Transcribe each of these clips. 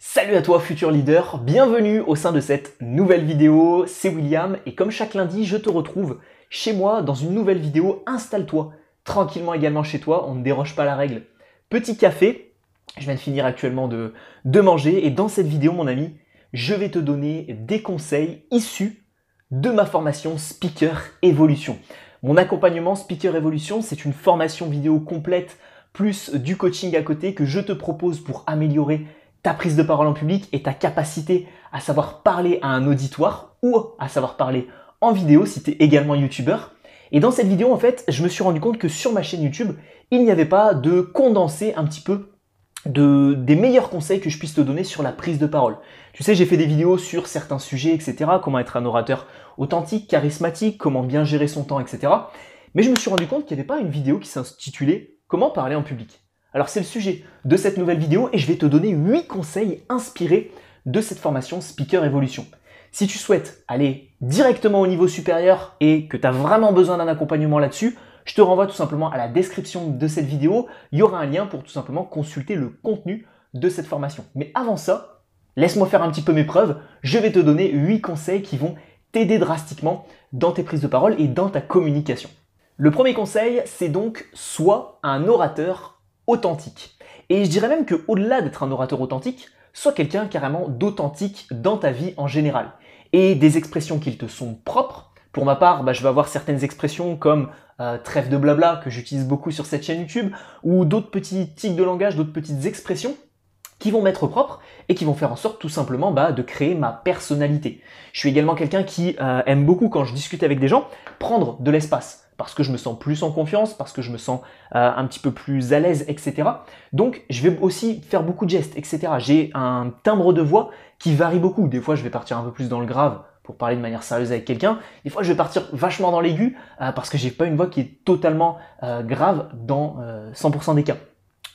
Salut à toi futur leader, bienvenue au sein de cette nouvelle vidéo, c'est William et comme chaque lundi je te retrouve chez moi dans une nouvelle vidéo. Installe-toi tranquillement également chez toi, on ne déroge pas à la règle. Petit café, je viens de finir actuellement de manger et dans cette vidéo mon ami, je vais te donner des conseils issus de ma formation Speaker Evolution. Mon accompagnement Speaker Evolution, c'est une formation vidéo complète plus du coaching à côté que je te propose pour améliorer ta prise de parole en public et ta capacité à savoir parler à un auditoire ou à savoir parler en vidéo si tu es également youtubeur. Et dans cette vidéo, en fait, je me suis rendu compte que sur ma chaîne YouTube, il n'y avait pas de condensé un petit peu des meilleurs conseils que je puisse te donner sur la prise de parole. Tu sais, j'ai fait des vidéos sur certains sujets, etc. Comment être un orateur authentique, charismatique, comment bien gérer son temps, etc. Mais je me suis rendu compte qu'il n'y avait pas une vidéo qui s'intitulait « Comment parler en public ». Alors c'est le sujet de cette nouvelle vidéo et je vais te donner 8 conseils inspirés de cette formation Speaker Evolution. Si tu souhaites aller directement au niveau supérieur et que tu as vraiment besoin d'un accompagnement là-dessus, je te renvoie tout simplement à la description de cette vidéo. Il y aura un lien pour tout simplement consulter le contenu de cette formation. Mais avant ça, laisse-moi faire un petit peu mes preuves. Je vais te donner 8 conseils qui vont t'aider drastiquement dans tes prises de parole et dans ta communication. Le premier conseil, c'est donc sois un orateur authentique. Et je dirais même qu'au-delà d'être un orateur authentique, sois quelqu'un carrément d'authentique dans ta vie en général. Et des expressions qui te sont propres. Pour ma part, je vais avoir certaines expressions comme trêve de blabla que j'utilise beaucoup sur cette chaîne YouTube ou d'autres petits tics de langage, d'autres petites expressions qui vont m'être propres et qui vont faire en sorte tout simplement de créer ma personnalité. Je suis également quelqu'un qui aime beaucoup quand je discute avec des gens prendre de l'espace. Parce que je me sens plus en confiance, parce que je me sens un petit peu plus à l'aise, etc. Donc, je vais aussi faire beaucoup de gestes, etc. J'ai un timbre de voix qui varie beaucoup. Des fois, je vais partir un peu plus dans le grave pour parler de manière sérieuse avec quelqu'un. Des fois, je vais partir vachement dans l'aigu parce que j'ai pas une voix qui est totalement grave dans 100% des cas.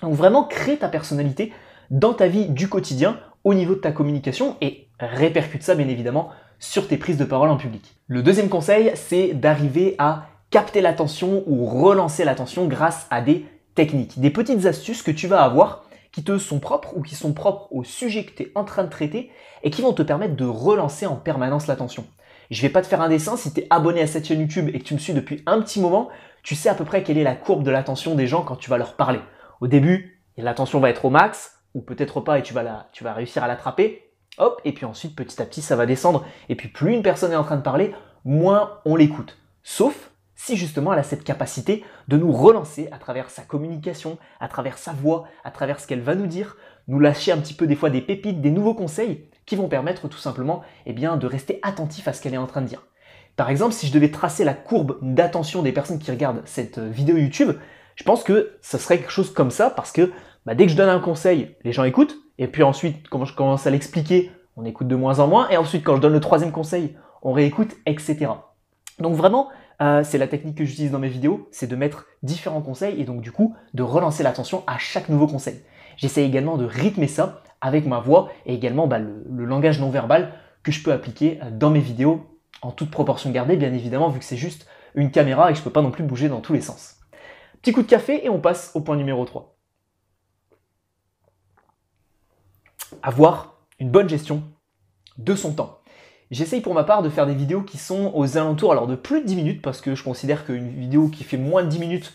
Donc, vraiment, crée ta personnalité dans ta vie du quotidien au niveau de ta communication et répercute ça, bien évidemment, sur tes prises de parole en public. Le deuxième conseil, c'est d'arriver à capter l'attention ou relancer l'attention grâce à des techniques, des petites astuces que tu vas avoir qui te sont propres ou qui sont propres au sujet que tu es en train de traiter et qui vont te permettre de relancer en permanence l'attention. Je vais pas te faire un dessin, si tu es abonné à cette chaîne YouTube et que tu me suis depuis un petit moment, tu sais à peu près quelle est la courbe de l'attention des gens quand tu vas leur parler. Au début, l'attention va être au max ou peut-être pas et tu vas réussir à l'attraper. Hop, et puis ensuite petit à petit ça va descendre et puis plus une personne est en train de parler, moins on l'écoute. Sauf si justement elle a cette capacité de nous relancer à travers sa communication, à travers sa voix, à travers ce qu'elle va nous dire, nous lâcher un petit peu des fois des pépites, des nouveaux conseils qui vont permettre tout simplement de rester attentif à ce qu'elle est en train de dire. Par exemple, si je devais tracer la courbe d'attention des personnes qui regardent cette vidéo YouTube, je pense que ce serait quelque chose comme ça parce que dès que je donne un conseil, les gens écoutent et puis ensuite, quand je commence à l'expliquer, on écoute de moins en moins et ensuite quand je donne le troisième conseil, on réécoute, etc. Donc vraiment, c'est la technique que j'utilise dans mes vidéos, c'est de mettre différents conseils et donc du coup de relancer l'attention à chaque nouveau conseil. J'essaie également de rythmer ça avec ma voix et également le langage non verbal que je peux appliquer dans mes vidéos en toute proportion gardée, bien évidemment, vu que c'est juste une caméra et que je ne peux pas non plus bouger dans tous les sens. Petit coup de café et on passe au point numéro 3. Avoir une bonne gestion de son temps. J'essaye pour ma part de faire des vidéos qui sont aux alentours de plus de 10 minutes parce que je considère qu'une vidéo qui fait moins de 10 minutes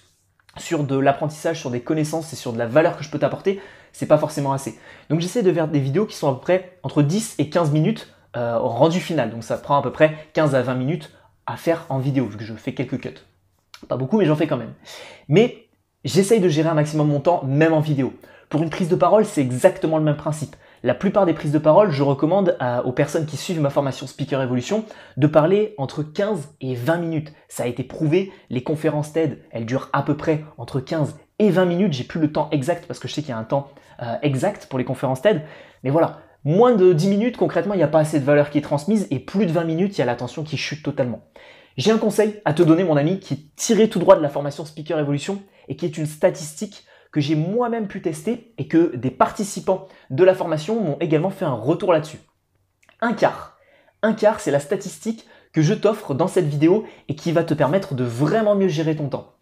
sur de l'apprentissage, sur des connaissances et sur de la valeur que je peux t'apporter, c'est pas forcément assez. Donc j'essaie de faire des vidéos qui sont à peu près entre 10 et 15 minutes au rendu final. Donc ça prend à peu près 15 à 20 minutes à faire en vidéo vu que je fais quelques cuts. Pas beaucoup mais j'en fais quand même. Mais j'essaye de gérer un maximum mon temps même en vidéo. Pour une prise de parole, c'est exactement le même principe. La plupart des prises de parole, je recommande aux personnes qui suivent ma formation Speaker Evolution de parler entre 15 et 20 minutes. Ça a été prouvé, les conférences TED, elles durent à peu près entre 15 et 20 minutes. J'ai plus le temps exact parce que je sais qu'il y a un temps exact pour les conférences TED. Mais voilà, moins de 10 minutes, concrètement, il n'y a pas assez de valeur qui est transmise et plus de 20 minutes, il y a l'attention qui chute totalement. J'ai un conseil à te donner, mon ami, qui est tiré tout droit de la formation Speaker Evolution et qui est une statistique que j'ai moi-même pu tester et que des participants de la formation m'ont également fait un retour là-dessus. Un quart, c'est la statistique que je t'offre dans cette vidéo et qui va te permettre de vraiment mieux gérer ton temps.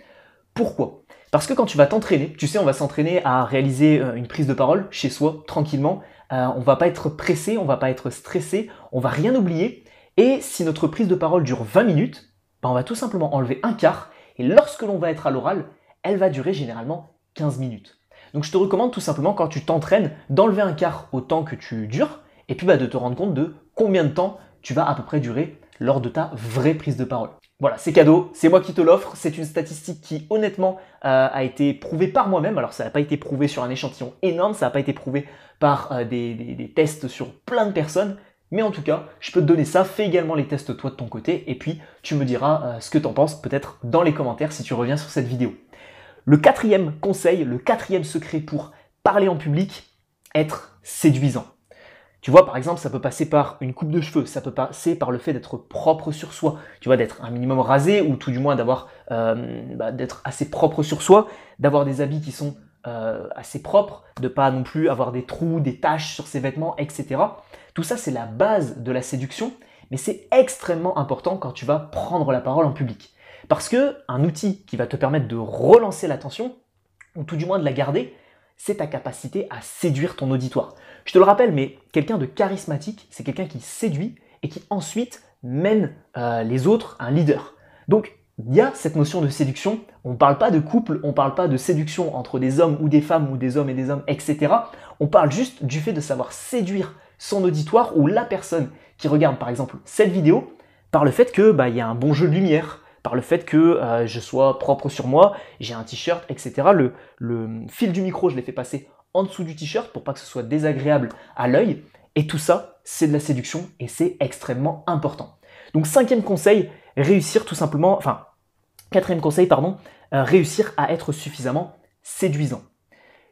Pourquoi ? Parce que quand tu vas t'entraîner, tu sais, on va s'entraîner à réaliser une prise de parole chez soi, tranquillement, on va pas être pressé, on va pas être stressé, on va rien oublier. Et si notre prise de parole dure 20 minutes, ben on va tout simplement enlever un quart. Et lorsque l'on va être à l'oral, elle va durer généralement 15 minutes. Donc je te recommande tout simplement quand tu t'entraînes d'enlever un quart au temps que tu dures et puis de te rendre compte de combien de temps tu vas à peu près durer lors de ta vraie prise de parole. Voilà, c'est cadeau, c'est moi qui te l'offre, c'est une statistique qui honnêtement a été prouvée par moi-même. Alors ça n'a pas été prouvé sur un échantillon énorme, ça n'a pas été prouvé par des tests sur plein de personnes, mais en tout cas, je peux te donner ça, fais également les tests toi de ton côté et puis tu me diras ce que tu en penses peut-être dans les commentaires si tu reviens sur cette vidéo. Le quatrième conseil, le quatrième secret pour parler en public, être séduisant. Tu vois, par exemple, ça peut passer par une coupe de cheveux, ça peut passer par le fait d'être propre sur soi, tu vois, d'être un minimum rasé ou tout du moins d'être assez propre sur soi, d'avoir des habits qui sont assez propres, de pas non plus avoir des trous, des taches sur ses vêtements, etc. Tout ça, c'est la base de la séduction, mais c'est extrêmement important quand tu vas prendre la parole en public. Parce que un outil qui va te permettre de relancer l'attention, ou tout du moins de la garder, c'est ta capacité à séduire ton auditoire. Je te le rappelle, mais quelqu'un de charismatique, c'est quelqu'un qui séduit et qui ensuite mène les autres à un leader. Donc, il y a cette notion de séduction. On ne parle pas de couple, on ne parle pas de séduction entre des hommes ou des femmes ou des hommes et des hommes, etc. On parle juste du fait de savoir séduire son auditoire ou la personne qui regarde par exemple cette vidéo par le fait que y a un bon jeu de lumière, par le fait que je sois propre sur moi, j'ai un t-shirt, etc. Le fil du micro, je l'ai fait passer en dessous du t-shirt pour pas que ce soit désagréable à l'œil. Et tout ça, c'est de la séduction et c'est extrêmement important. Donc quatrième conseil, réussir à être suffisamment séduisant.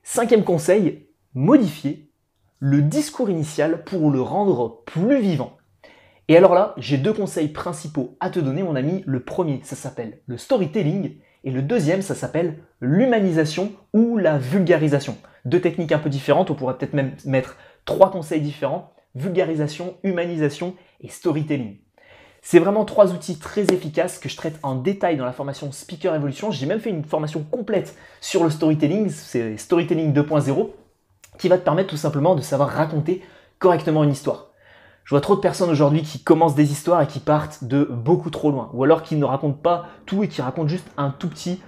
Cinquième conseil, modifier le discours initial pour le rendre plus vivant. Et alors là, j'ai deux conseils principaux à te donner, mon ami. Le premier, ça s'appelle le storytelling. Et le deuxième, ça s'appelle l'humanisation ou la vulgarisation. Deux techniques un peu différentes, on pourrait peut-être même mettre trois conseils différents. Vulgarisation, humanisation et storytelling. C'est vraiment trois outils très efficaces que je traite en détail dans la formation Speaker Evolution. J'ai même fait une formation complète sur le storytelling, c'est Storytelling 2.0, qui va te permettre tout simplement de savoir raconter correctement une histoire. Je vois trop de personnes aujourd'hui qui commencent des histoires et qui partent de beaucoup trop loin. Ou alors qui ne racontent pas tout et qui racontent juste un tout petit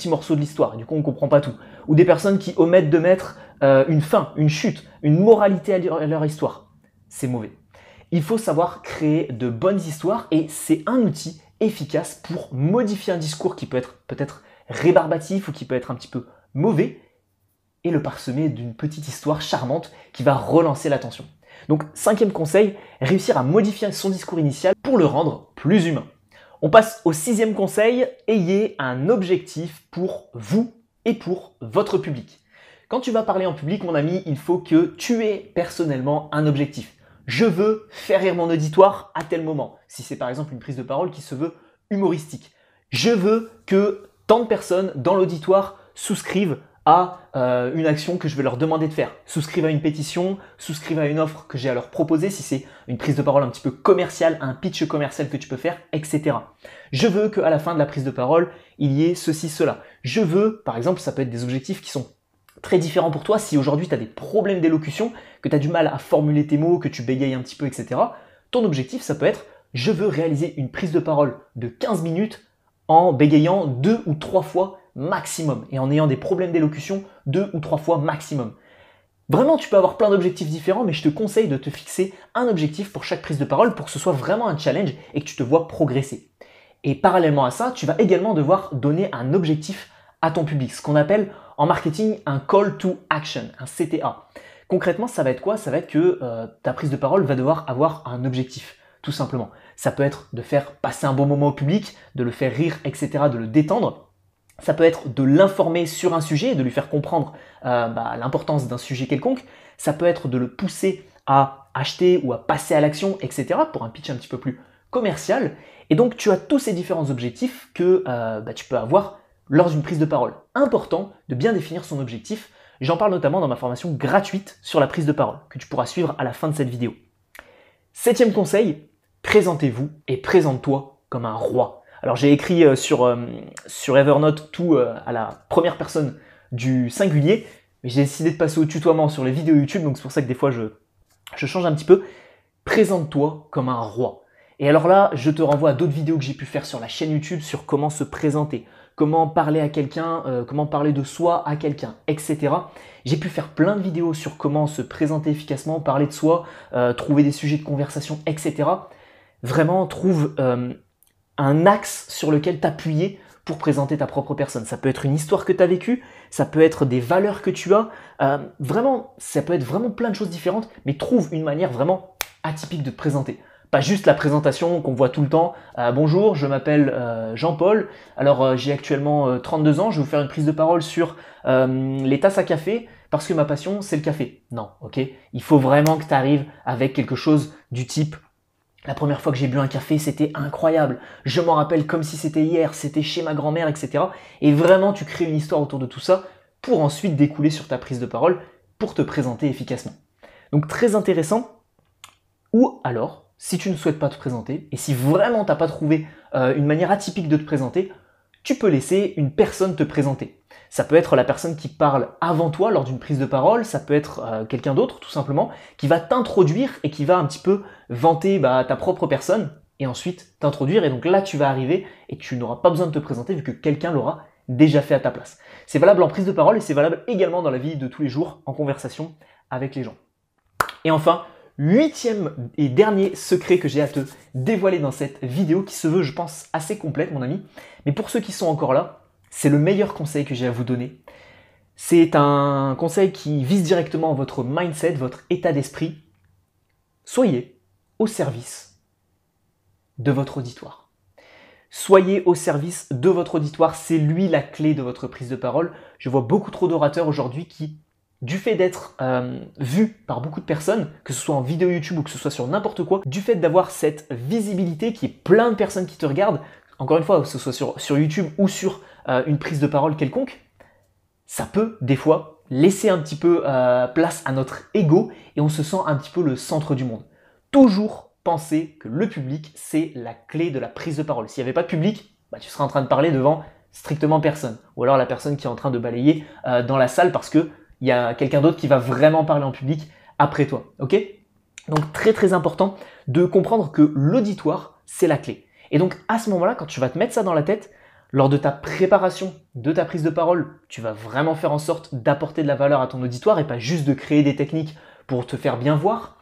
morceau de l'histoire. Du coup, on ne comprend pas tout. Ou des personnes qui omettent de mettre une fin, une chute, une moralité à leur histoire. C'est mauvais. Il faut savoir créer de bonnes histoires et c'est un outil efficace pour modifier un discours qui peut être peut-être rébarbatif ou qui peut être un petit peu mauvais et le parsemer d'une petite histoire charmante qui va relancer l'attention. Donc, cinquième conseil, réussir à modifier son discours initial pour le rendre plus humain. On passe au sixième conseil, ayez un objectif pour vous et pour votre public. Quand tu vas parler en public, mon ami, il faut que tu aies personnellement un objectif. Je veux faire rire mon auditoire à tel moment. Si c'est par exemple une prise de parole qui se veut humoristique. Je veux que tant de personnes dans l'auditoire souscrivent à une action que je vais leur demander de faire. Souscrivent à une pétition, souscrivent à une offre que j'ai à leur proposer si c'est une prise de parole un petit peu commerciale, un pitch commercial que tu peux faire, etc. Je veux qu'à la fin de la prise de parole, il y ait ceci, cela. Je veux, par exemple, ça peut être des objectifs qui sont très différents pour toi. Si aujourd'hui tu as des problèmes d'élocution, que tu as du mal à formuler tes mots, que tu bégayes un petit peu, etc. Ton objectif, ça peut être je veux réaliser une prise de parole de 15 minutes en bégayant 2 ou 3 fois maximum et en ayant des problèmes d'élocution 2 ou 3 fois maximum. Vraiment, tu peux avoir plein d'objectifs différents, mais je te conseille de te fixer un objectif pour chaque prise de parole pour que ce soit vraiment un challenge et que tu te vois progresser. Et parallèlement à ça, tu vas également devoir donner un objectif à ton public, ce qu'on appelle en marketing un call to action, un CTA. Concrètement, ça va être quoi? Ça va être que ta prise de parole va devoir avoir un objectif, tout simplement. Ça peut être de faire passer un bon moment au public, de le faire rire, etc., de le détendre. Ça peut être de l'informer sur un sujet, de lui faire comprendre l'importance d'un sujet quelconque. Ça peut être de le pousser à acheter ou à passer à l'action, etc. pour un pitch un petit peu plus commercial. Et donc, tu as tous ces différents objectifs que tu peux avoir lors d'une prise de parole. Important de bien définir son objectif. J'en parle notamment dans ma formation gratuite sur la prise de parole, que tu pourras suivre à la fin de cette vidéo. Septième conseil, présentez-vous et présente-toi comme un roi. Alors j'ai écrit sur Evernote tout à la première personne du singulier. mais j'ai décidé de passer au tutoiement sur les vidéos YouTube, donc c'est pour ça que des fois je change un petit peu. Présente-toi comme un roi. Et alors là, je te renvoie à d'autres vidéos que j'ai pu faire sur la chaîne YouTube sur comment se présenter, comment parler à quelqu'un, comment parler de soi à quelqu'un, etc. J'ai pu faire plein de vidéos sur comment se présenter efficacement, parler de soi, trouver des sujets de conversation, etc. Vraiment, trouve un axe sur lequel t'appuyer pour présenter ta propre personne. Ça peut être une histoire que tu as vécue, ça peut être des valeurs que tu as, vraiment, ça peut être vraiment plein de choses différentes, mais trouve une manière vraiment atypique de te présenter. Pas juste la présentation qu'on voit tout le temps. Bonjour, je m'appelle Jean-Paul, alors j'ai actuellement 32 ans, je vais vous faire une prise de parole sur les tasses à café, parce que ma passion, c'est le café. Non, ok. Il faut vraiment que tu arrives avec quelque chose du type la première fois que j'ai bu un café, c'était incroyable. Je m'en rappelle comme si c'était hier, c'était chez ma grand-mère, etc. Et vraiment, tu crées une histoire autour de tout ça pour ensuite découler sur ta prise de parole pour te présenter efficacement. Donc très intéressant. Ou alors, si tu ne souhaites pas te présenter et si vraiment tu n'as pas trouvé une manière atypique de te présenter, tu peux laisser une personne te présenter. Ça peut être la personne qui parle avant toi lors d'une prise de parole, ça peut être quelqu'un d'autre tout simplement, qui va t'introduire et qui va un petit peu vanter ta propre personne et ensuite t'introduire. Et donc là, tu vas arriver et tu n'auras pas besoin de te présenter vu que quelqu'un l'aura déjà fait à ta place. C'est valable en prise de parole et c'est valable également dans la vie de tous les jours en conversation avec les gens. Et enfin, 8e et dernier secret que j'ai à te dévoiler dans cette vidéo qui se veut, je pense, assez complète, mon ami. Mais pour ceux qui sont encore là, c'est le meilleur conseil que j'ai à vous donner. C'est un conseil qui vise directement votre mindset, votre état d'esprit. Soyez au service de votre auditoire. Soyez au service de votre auditoire, c'est lui la clé de votre prise de parole. Je vois beaucoup trop d'orateurs aujourd'hui qui, du fait d'être vus par beaucoup de personnes, que ce soit en vidéo YouTube ou que ce soit sur n'importe quoi, du fait d'avoir cette visibilité qui est plein de personnes qui te regardent, encore une fois, que ce soit sur YouTube ou sur une prise de parole quelconque, ça peut des fois laisser un petit peu place à notre ego et on se sent un petit peu le centre du monde. Toujours penser que le public, c'est la clé de la prise de parole. S'il n'y avait pas de public, tu serais en train de parler devant strictement personne. Ou alors la personne qui est en train de balayer dans la salle parce que il y a quelqu'un d'autre qui va vraiment parler en public après toi. Ok ? Donc très très important de comprendre que l'auditoire, c'est la clé. Et donc à ce moment-là, quand tu vas te mettre ça dans la tête, lors de ta préparation de ta prise de parole, tu vas vraiment faire en sorte d'apporter de la valeur à ton auditoire et pas juste de créer des techniques pour te faire bien voir.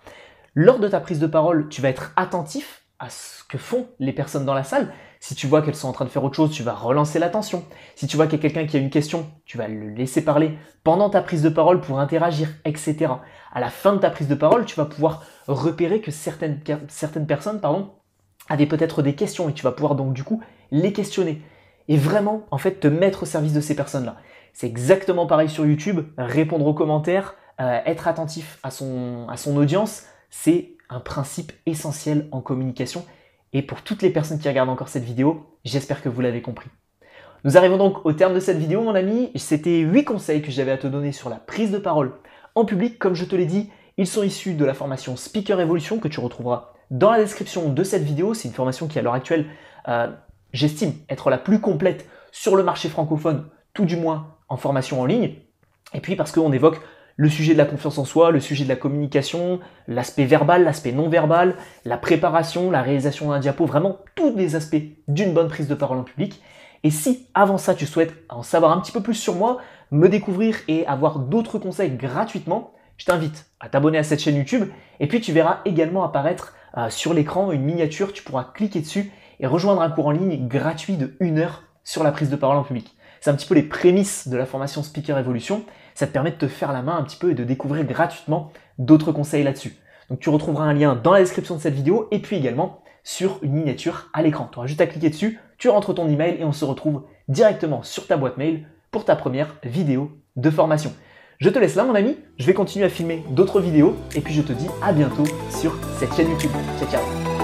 Lors de ta prise de parole, tu vas être attentif à ce que font les personnes dans la salle. Si tu vois qu'elles sont en train de faire autre chose, tu vas relancer l'attention. Si tu vois qu'il y a quelqu'un qui a une question, tu vas le laisser parler pendant ta prise de parole pour interagir, etc. À la fin de ta prise de parole, tu vas pouvoir repérer que certaines personnes avaient peut-être des questions et tu vas pouvoir donc du coup les questionner. Et vraiment, en fait, te mettre au service de ces personnes-là. C'est exactement pareil sur YouTube, répondre aux commentaires, être attentif à son audience, c'est un principe essentiel en communication. Et pour toutes les personnes qui regardent encore cette vidéo, j'espère que vous l'avez compris. Nous arrivons donc au terme de cette vidéo, mon ami. C'était 8 conseils que j'avais à te donner sur la prise de parole en public. Comme je te l'ai dit, ils sont issus de la formation Speaker Evolution que tu retrouveras dans la description de cette vidéo. C'est une formation qui, à l'heure actuelle, j'estime être la plus complète sur le marché francophone, tout du moins en formation en ligne. Et puis parce qu'on évoque le sujet de la confiance en soi, le sujet de la communication, l'aspect verbal, l'aspect non verbal, la préparation, la réalisation d'un diapo, vraiment tous les aspects d'une bonne prise de parole en public. Et si avant ça tu souhaites en savoir un petit peu plus sur moi, me découvrir et avoir d'autres conseils gratuitement, je t'invite à t'abonner à cette chaîne YouTube et puis tu verras également apparaître sur l'écran une miniature, tu pourras cliquer dessus et rejoindre un cours en ligne gratuit de 1 heure sur la prise de parole en public. C'est un petit peu les prémices de la formation Speaker Evolution. Ça te permet de te faire la main un petit peu et de découvrir gratuitement d'autres conseils là-dessus. Donc tu retrouveras un lien dans la description de cette vidéo et puis également sur une miniature à l'écran. Tu auras juste à cliquer dessus, tu rentres ton email et on se retrouve directement sur ta boîte mail pour ta première vidéo de formation. Je te laisse là mon ami, je vais continuer à filmer d'autres vidéos et puis je te dis à bientôt sur cette chaîne YouTube. Ciao ciao.